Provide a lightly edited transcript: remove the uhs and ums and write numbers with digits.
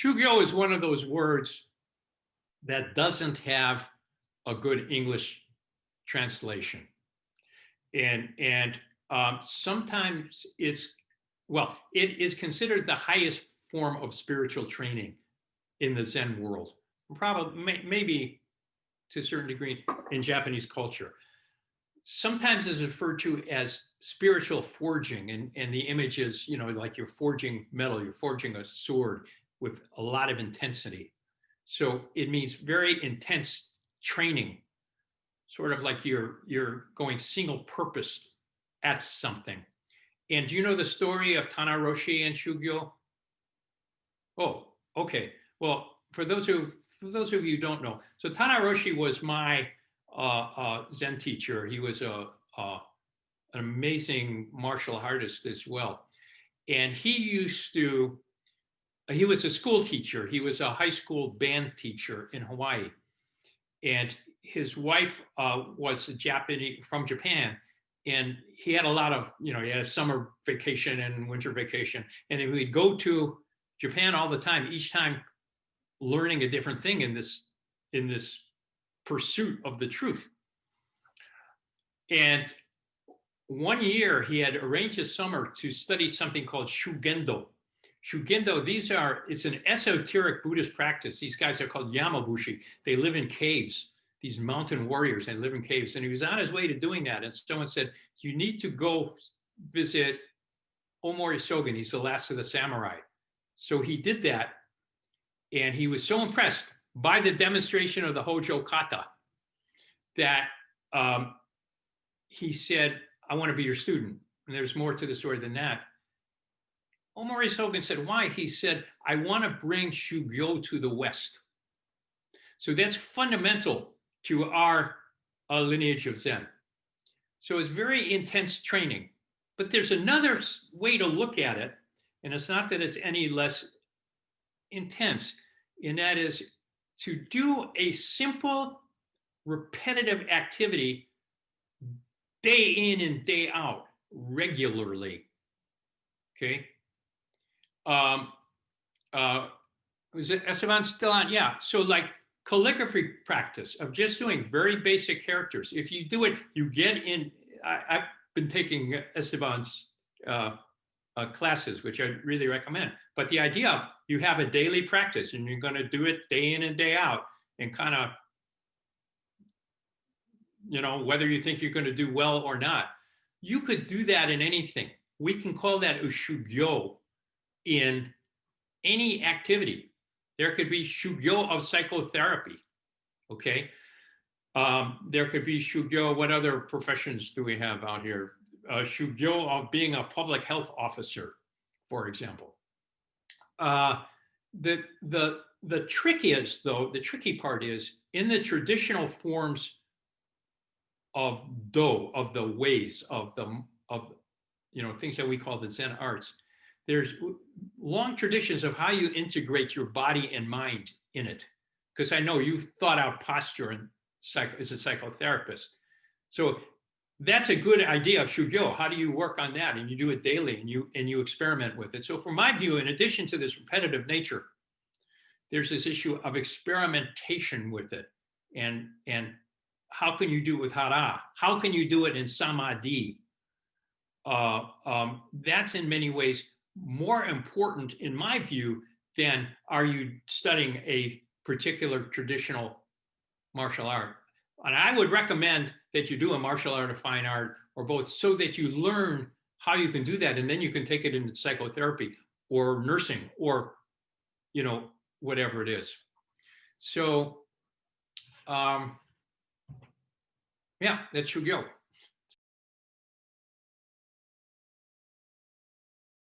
Shugyo is one of those words that doesn't have a good English translation. And sometimes it is considered the highest form of spiritual training in the Zen world, probably maybe to a certain degree in Japanese culture. Sometimes it's referred to as spiritual forging, and the image is, like you're forging metal, you're forging a sword with a lot of intensity. So it means very intense training, sort of like you're going single purposed at something. And do you know the story of Tana Roshi and Shugyo? Oh, okay. Well, for those of you who don't know, so Tana Roshi was my Zen teacher. He was an amazing martial artist as well. And he was a school teacher. He was a high school band teacher in Hawaii. And his wife was from Japan. And he had a lot of, he had a summer vacation and winter vacation. And he would go to Japan all the time, each time learning a different thing in this pursuit of the truth. And one year he had arranged a summer to study something called shugendo. Shugendo, it's an esoteric Buddhist practice. These guys are called Yamabushi. They live in caves, these mountain warriors, they live in caves. And he was on his way to doing that. And someone said, you need to go visit Omori Sogen. He's the last of the samurai. So he did that. And he was so impressed by the demonstration of the Hojo Kata that he said, I want to be your student. And there's more to the story than that. Omori Sogen said, why? He said, I want to bring Shugyo to the West. So that's fundamental to our lineage of Zen. So it's very intense training. But there's another way to look at it, and it's not that it's any less intense, and that is to do a simple, repetitive activity day in and day out regularly. Okay. Was it Esteban still on? Yeah. So like calligraphy practice of just doing very basic characters. If you do it, you get in. I've been taking Esteban's classes, which I really recommend. But the idea of you have a daily practice and you're going to do it day in and day out, and kind of, whether you think you're going to do well or not, you could do that in anything. We can call that a shugyo in any activity. There could be shugyo of psychotherapy, okay? There could be shugyo, what other professions do we have out here? Shugyo of being a public health officer, for example. The tricky part is in the traditional forms of Do, of the ways of things that we call the Zen arts. There's long traditions of how you integrate your body and mind in it. Because I know you've thought out posture as a psychotherapist. So that's a good idea of shugyo. How do you work on that? And you do it daily, and you experiment with it. So from my view, in addition to this repetitive nature, there's this issue of experimentation with it. And how can you do it with hara? How can you do it in samadhi? That's in many ways more important, in my view, than are you studying a particular traditional martial art. And I would recommend that you do a martial art, a fine art, or both, so that you learn how you can do that, and then you can take it into psychotherapy or nursing or, whatever it is. So, yeah, that's shugyo.